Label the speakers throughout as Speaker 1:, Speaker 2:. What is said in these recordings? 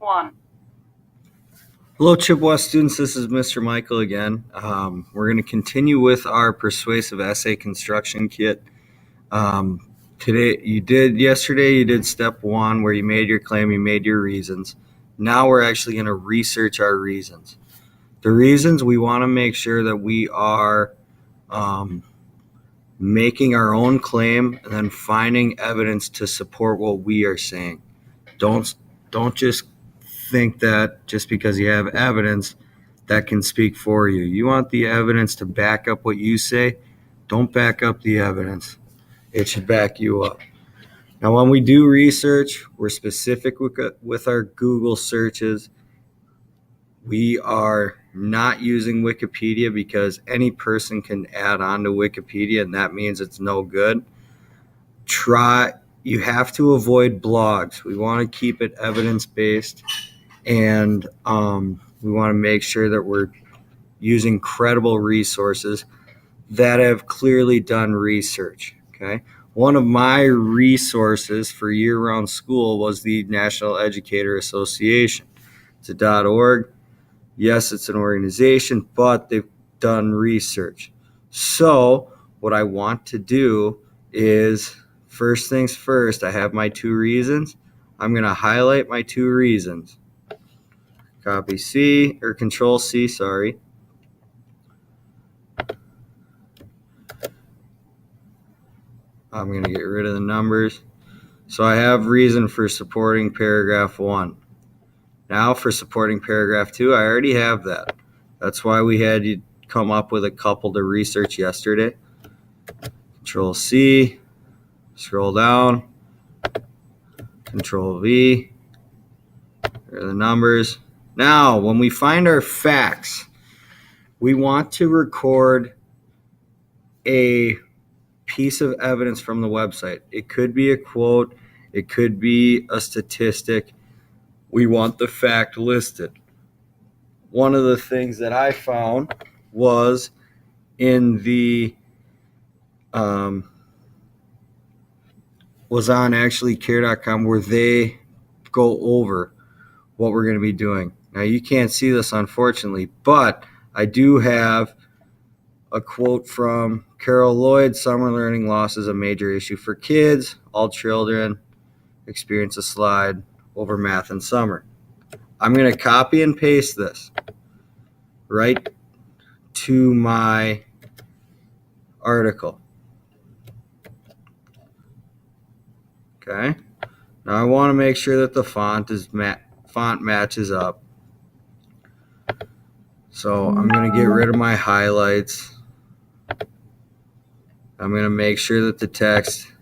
Speaker 1: 1.
Speaker 2: Hello, Chippewa students. This is Mr. Michael again. We're going to continue with our persuasive essay construction kit. Yesterday you did step 1 where you made your claim, you made your reasons. Now we're actually going to research our reasons. The reasons, we want to make sure that we are making our own claim and then finding evidence to support what we are saying. Don't just think that just because you have evidence that can speak for you. You want the evidence to back up what you say. Don't back up the evidence. It should back you up. Now, when we do research, we're specific with our Google searches. We are not using Wikipedia because any person can add on to Wikipedia, and that means it's no good. You have to avoid blogs. We want to keep it evidence-based, and we want to make sure that we're using credible resources that have clearly done research. Okay. One of my resources for year-round school was the National Educator Association. It's a .org. Yes, it's an organization, but they've done research. So what I want to do is, first things first, I have my 2 reasons. I'm going to highlight my 2 reasons. Copy C, or Control C, sorry. I'm going to get rid of the numbers. So I have reason for supporting paragraph 1. Now for supporting paragraph 2, I already have that. That's why we had you come up with a couple to research yesterday. Control C, scroll down, Control V, there are the numbers. Now, when we find our facts, we want to record a piece of evidence from the website. It could be a quote, it could be a statistic. We want the fact listed. One of the things that I found was in the was on actually care.com, where they go over what we're going to be doing. Now, you can't see this, unfortunately, but I do have a quote from Carol Lloyd: "Summer learning loss is a major issue for kids. All children experience a slide over math in summer." I'm going to copy and paste this right to my article. Okay. Now I want to make sure that the font matches up. So I'm going to get rid of my highlights. I'm going to make sure that the text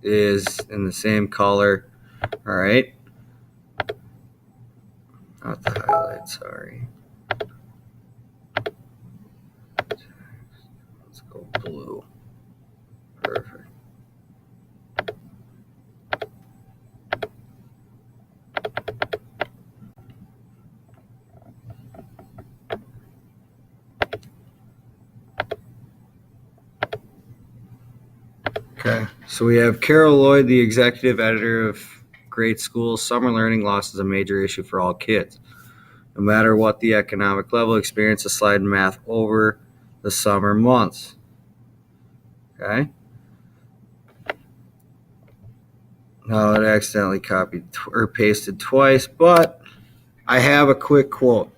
Speaker 2: is in the same color. All right. Not the highlights, sorry. Let's go blue. Perfect. Okay, so we have Carol Lloyd, the executive editor of Great Schools: "Summer learning loss is a major issue for all kids. No matter what the economic level, experience a slide in math over the summer months." Okay. Now it accidentally copied or pasted twice, but I have a quick quote.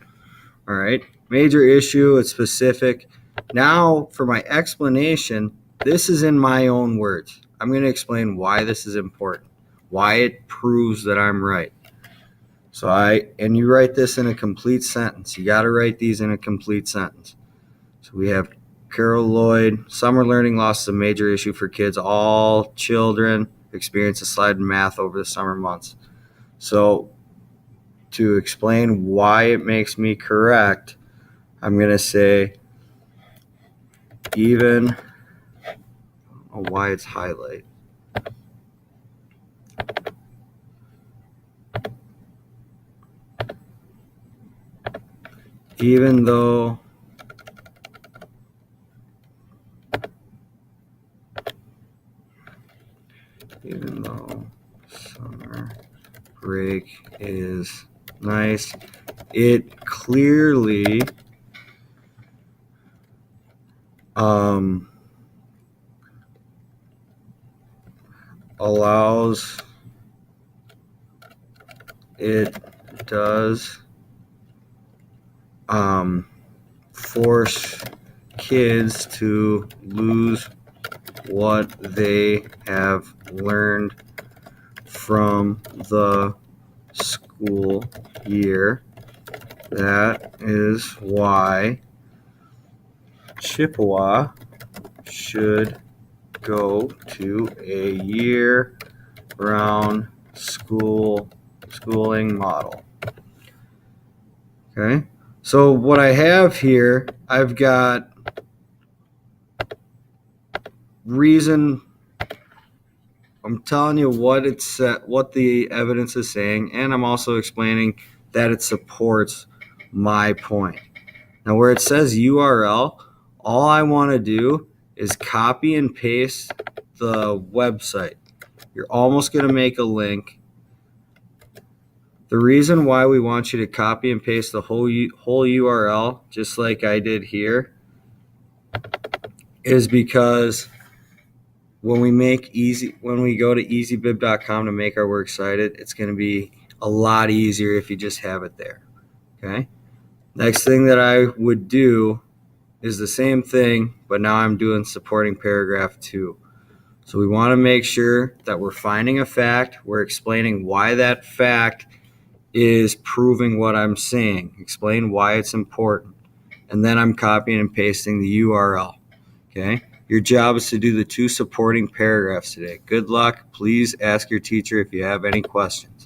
Speaker 2: All right. Major issue, it's specific. Now for my explanation, this is in my own words. I'm going to explain why this is important, why it proves that I'm right. And you write this in a complete sentence. You got to write these in a complete sentence. So we have Carol Lloyd: "Summer learning loss is a major issue for kids. All children experience a slide in math over the summer months." So to explain why it makes me correct, I'm going to say even, why it's highlight. Even though summer break is Nice. It clearly allows, it does force kids to lose what they have learned from the school year. That is why Chippewa should go to a year-round schooling model. Okay, so what I have here, I've got reason. I'm telling you what what the evidence is saying, and I'm also explaining that it supports my point. Now, where it says URL, all I want to do is copy and paste the website. You're almost going to make a link. The reason why we want you to copy and paste the whole URL, just like I did here, is because when we go to ezbib.com to make our works cited, it's going to be a lot easier if you just have it there. Okay. Next thing that I would do is the same thing, but now I'm doing supporting paragraph 2. So we want to make sure that we're finding a fact, we're explaining why that fact is proving what I'm saying, explain why it's important, and then I'm copying and pasting the URL. Okay? Your job is to do the 2 supporting paragraphs today. Good luck. Please ask your teacher if you have any questions.